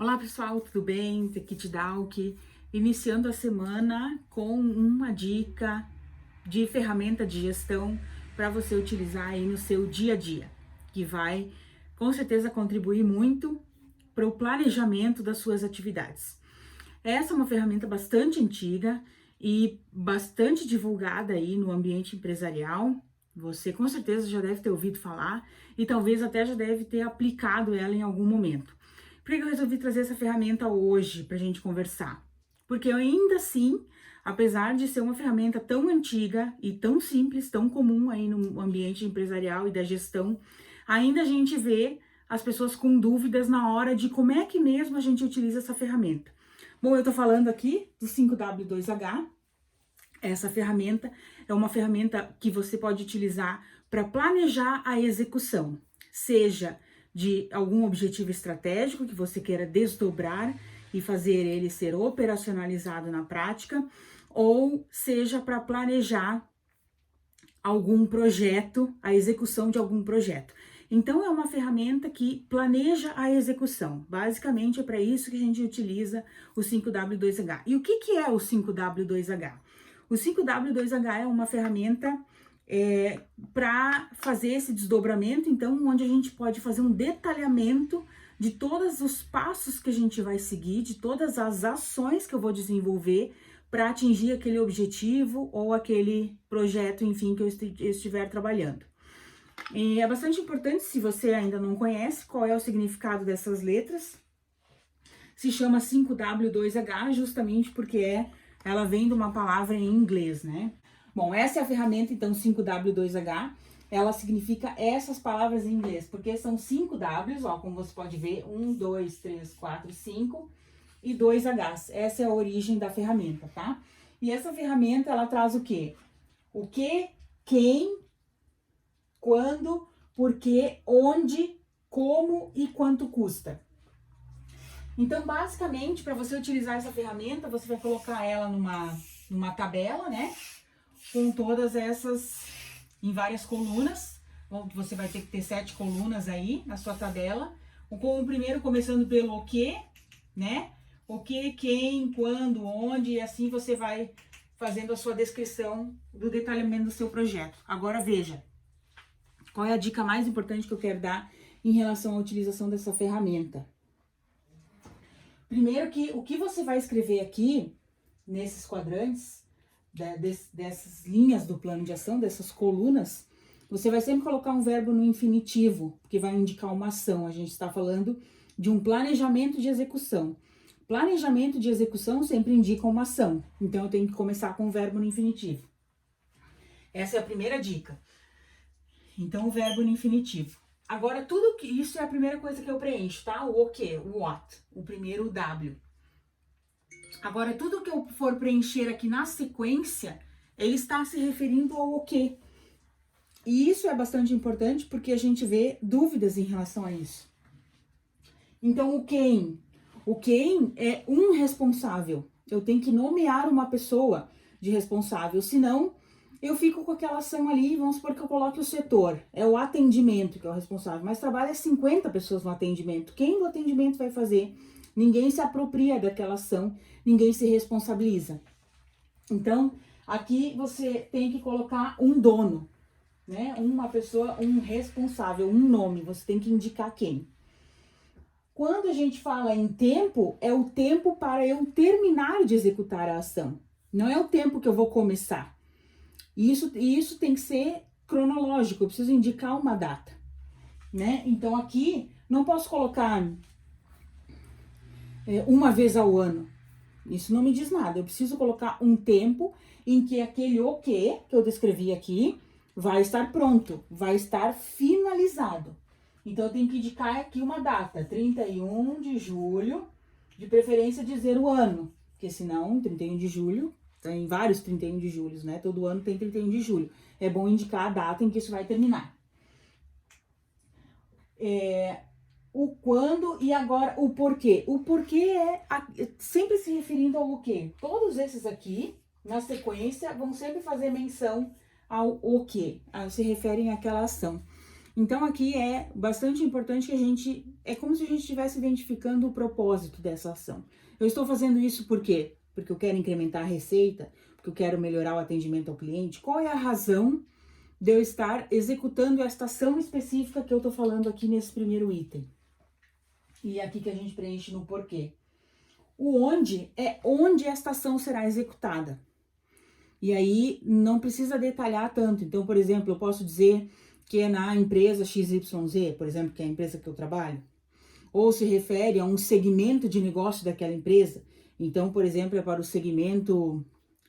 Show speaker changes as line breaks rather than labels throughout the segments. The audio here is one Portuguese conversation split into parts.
Olá pessoal, tudo bem? Aqui Dalk, iniciando a semana com uma dica de ferramenta de gestão para você utilizar aí no seu dia a dia, que vai com certeza contribuir muito para o planejamento das suas atividades. Essa é uma ferramenta bastante antiga e bastante divulgada aí no ambiente empresarial. Você com certeza já deve ter ouvido falar e talvez até já deve ter aplicado ela em algum momento. Por que eu resolvi trazer essa ferramenta hoje para a gente conversar? Porque ainda assim, apesar de ser uma ferramenta tão antiga e tão simples, tão comum aí no ambiente empresarial e da gestão, ainda a gente vê as pessoas com dúvidas na hora de como é que mesmo a gente utiliza essa ferramenta. Bom, eu tô falando aqui do 5W2H. Essa ferramenta é uma ferramenta que você pode utilizar para planejar a execução, seja de algum objetivo estratégico que você queira desdobrar e fazer ele ser operacionalizado na prática, ou seja para planejar algum projeto, a execução de algum projeto. Então, é uma ferramenta que planeja a execução. Basicamente, é para isso que a gente utiliza o 5W2H. E o que é o 5W2H? O 5W2H é uma ferramenta para fazer esse desdobramento, então, onde a gente pode fazer um detalhamento de todos os passos que a gente vai seguir, de todas as ações que eu vou desenvolver para atingir aquele objetivo ou aquele projeto, enfim, que eu estiver trabalhando. E é bastante importante, se você ainda não conhece, qual é o significado dessas letras. Se chama 5W2H justamente porque ela vem de uma palavra em inglês, né? Bom, essa é a ferramenta, então, 5W2H. Ela significa essas palavras em inglês, porque são 5 Ws, ó, como você pode ver, 1, 2, 3, 4, 5 e 2 Hs. Essa é a origem da ferramenta, tá? E essa ferramenta, ela traz o quê? O que, quem, quando, porquê, onde, como e quanto custa. Então, basicamente, para você utilizar essa ferramenta, você vai colocar ela numa tabela, né? Com todas essas, em várias colunas. Você vai ter que ter 7 colunas aí na sua tabela. Com o primeiro começando pelo o que, né? O que, quem, quando, onde, e assim você vai fazendo a sua descrição do detalhamento do seu projeto. Agora veja, qual é a dica mais importante que eu quero dar em relação à utilização dessa ferramenta. Primeiro que o que você vai escrever aqui, nesses quadrantes, dessas linhas do plano de ação, dessas colunas, você vai sempre colocar um verbo no infinitivo, que vai indicar uma ação. A gente está falando de um planejamento de execução. Planejamento de execução sempre indica uma ação, então eu tenho que começar com o verbo no infinitivo. Essa é a primeira dica. Então, o verbo no infinitivo. Agora, tudo que isso é a primeira coisa que eu preencho, tá? O que, o what, o primeiro W. Agora, tudo que eu for preencher aqui na sequência, ele está se referindo ao o que. E isso é bastante importante porque a gente vê dúvidas em relação a isso. Então, o quem? O quem é um responsável. Eu tenho que nomear uma pessoa de responsável, senão eu fico com aquela ação ali, vamos supor que eu coloque o setor, é o atendimento que é o responsável, mas trabalha 50 pessoas no atendimento. Quem do atendimento vai fazer? Ninguém se apropria daquela ação, ninguém se responsabiliza. Então, aqui você tem que colocar um dono, né? Uma pessoa, um responsável, um nome, você tem que indicar quem. Quando a gente fala em tempo, é o tempo para eu terminar de executar a ação. Não é o tempo que eu vou começar. E isso tem que ser cronológico, eu preciso indicar uma data, né? Então, aqui, não posso colocar uma vez ao ano. Isso não me diz nada. Eu preciso colocar um tempo em que aquele o que eu descrevi aqui vai estar pronto, vai estar finalizado. Então, eu tenho que indicar aqui uma data, 31 de julho, de preferência dizer o ano, porque senão, 31 de julho, tem vários 31 de julho, né? Todo ano tem 31 de julho. É bom indicar a data em que isso vai terminar. O quando e agora o porquê. O porquê é sempre se referindo ao quê? Todos esses aqui, na sequência, vão sempre fazer menção ao o quê. Se referem àquela ação. Então, aqui é bastante importante que a gente, é como se a gente estivesse identificando o propósito dessa ação. Eu estou fazendo isso por quê? Porque eu quero incrementar a receita, porque eu quero melhorar o atendimento ao cliente. Qual é a razão de eu estar executando esta ação específica que eu estou falando aqui nesse primeiro item? E é aqui que a gente preenche no porquê. O onde é onde esta ação será executada. E aí não precisa detalhar tanto. Então, por exemplo, eu posso dizer que é na empresa XYZ, por exemplo, que é a empresa que eu trabalho, ou se refere a um segmento de negócio daquela empresa. Então, por exemplo, é para o segmento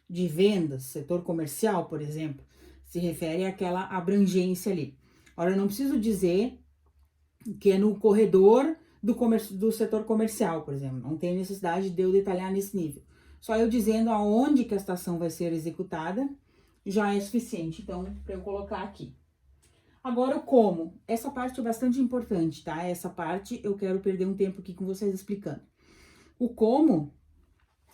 de vendas, setor comercial, por exemplo, se refere àquela abrangência ali. Ora, eu não preciso dizer que é no corredor do setor comercial, por exemplo. Não tem necessidade de eu detalhar nesse nível. Só eu dizendo aonde que esta ação vai ser executada já é suficiente, então, para eu colocar aqui. Agora, o como. Essa parte é bastante importante, tá? Essa parte eu quero perder um tempo aqui com vocês explicando. O como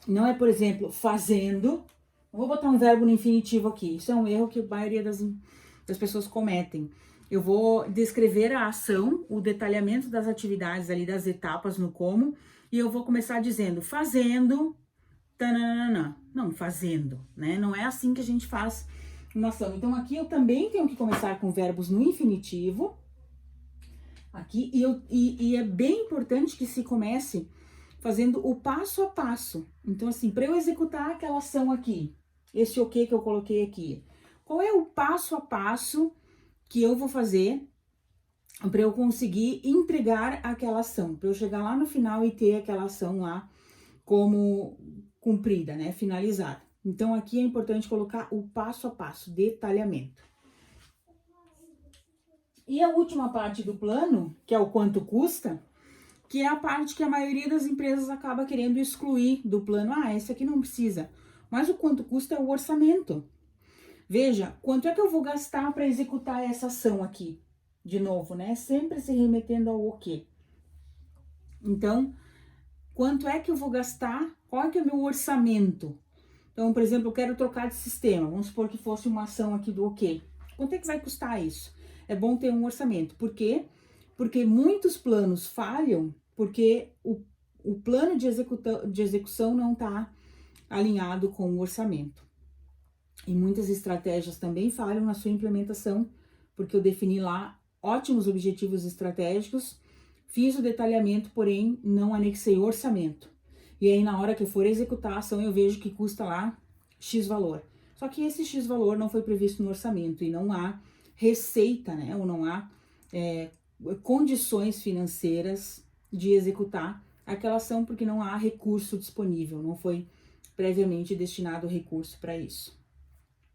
não é, por exemplo, fazendo. Eu vou botar um verbo no infinitivo aqui. Isso é um erro que a maioria das pessoas cometem. Eu vou descrever a ação, o detalhamento das atividades ali, das etapas no como, e eu vou começar dizendo fazendo, tananana. Não, fazendo, né? Não é assim que a gente faz uma ação. Então, aqui eu também tenho que começar com verbos no infinitivo. Aqui, e é bem importante que se comece fazendo o passo a passo. Então, assim, para eu executar aquela ação aqui, esse ok que eu coloquei aqui, qual é o passo a passo que eu vou fazer para eu conseguir entregar aquela ação, para eu chegar lá no final e ter aquela ação lá como cumprida, né, finalizada. Então, aqui é importante colocar o passo a passo, detalhamento. E a última parte do plano, que é o quanto custa, que é a parte que a maioria das empresas acaba querendo excluir do plano. Ah, esse aqui não precisa. Mas o quanto custa é o orçamento. Veja, quanto é que eu vou gastar para executar essa ação aqui? De novo, né? Sempre se remetendo ao o quê. Então, quanto é que eu vou gastar? Qual é que é o meu orçamento? Então, por exemplo, eu quero trocar de sistema. Vamos supor que fosse uma ação aqui do OK. Quanto é que vai custar isso? É bom ter um orçamento. Por quê? Porque muitos planos falham porque o plano de execução não está alinhado com o orçamento. E muitas estratégias também falham na sua implementação, porque eu defini lá ótimos objetivos estratégicos, fiz o detalhamento, porém não anexei orçamento. E aí, na hora que eu for executar a ação, eu vejo que custa lá X valor. Só que esse X valor não foi previsto no orçamento e não há receita, né? Ou não há condições financeiras de executar aquela ação porque não há recurso disponível, não foi previamente destinado recurso para isso.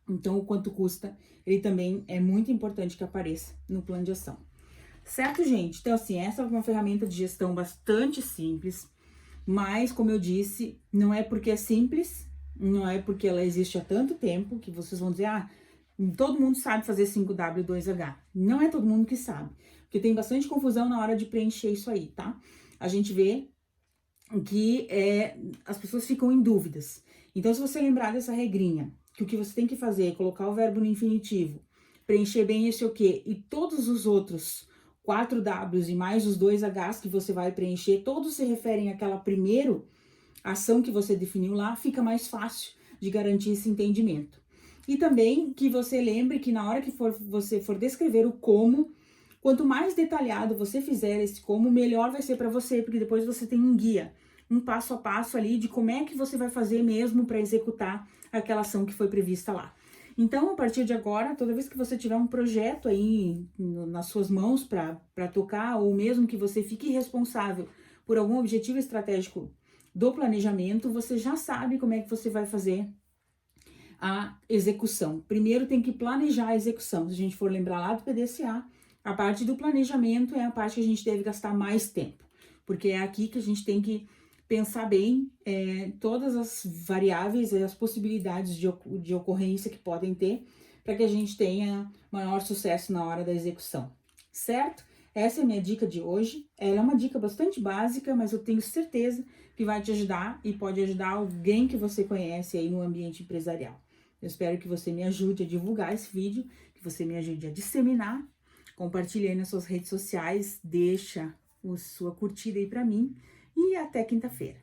Então, o quanto custa, ele também é muito importante que apareça no plano de ação. Certo, gente? Então, assim, essa é uma ferramenta de gestão bastante simples, mas, como eu disse, não é porque é simples, não é porque ela existe há tanto tempo que vocês vão dizer, ah, todo mundo sabe fazer 5W2H. Não é todo mundo que sabe, porque tem bastante confusão na hora de preencher isso aí, tá? A gente vê que as pessoas ficam em dúvidas. Então, se você lembrar dessa regrinha, que o que você tem que fazer é colocar o verbo no infinitivo, preencher bem esse o quê, e todos os outros 4 Ws e mais os 2 Hs que você vai preencher, todos se referem àquela primeira ação que você definiu lá, fica mais fácil de garantir esse entendimento. E também que você lembre que na hora que você for descrever o como, quanto mais detalhado você fizer esse como, melhor vai ser para você, porque depois você tem um guia, um passo a passo ali de como é que você vai fazer mesmo para executar aquela ação que foi prevista lá. Então, a partir de agora, toda vez que você tiver um projeto aí nas suas mãos para tocar, ou mesmo que você fique responsável por algum objetivo estratégico do planejamento, você já sabe como é que você vai fazer a execução. Primeiro tem que planejar a execução. Se a gente for lembrar lá do PDCA, a parte do planejamento é a parte que a gente deve gastar mais tempo, porque é aqui que a gente tem que pensar bem todas as variáveis e as possibilidades de ocorrência que podem ter para que a gente tenha maior sucesso na hora da execução, certo? Essa é a minha dica de hoje. Ela é uma dica bastante básica, mas eu tenho certeza que vai te ajudar e pode ajudar alguém que você conhece aí no ambiente empresarial. Eu espero que você me ajude a divulgar esse vídeo, que você me ajude a disseminar, Compartilha aí nas suas redes sociais, deixa sua curtida aí para mim e até quinta-feira.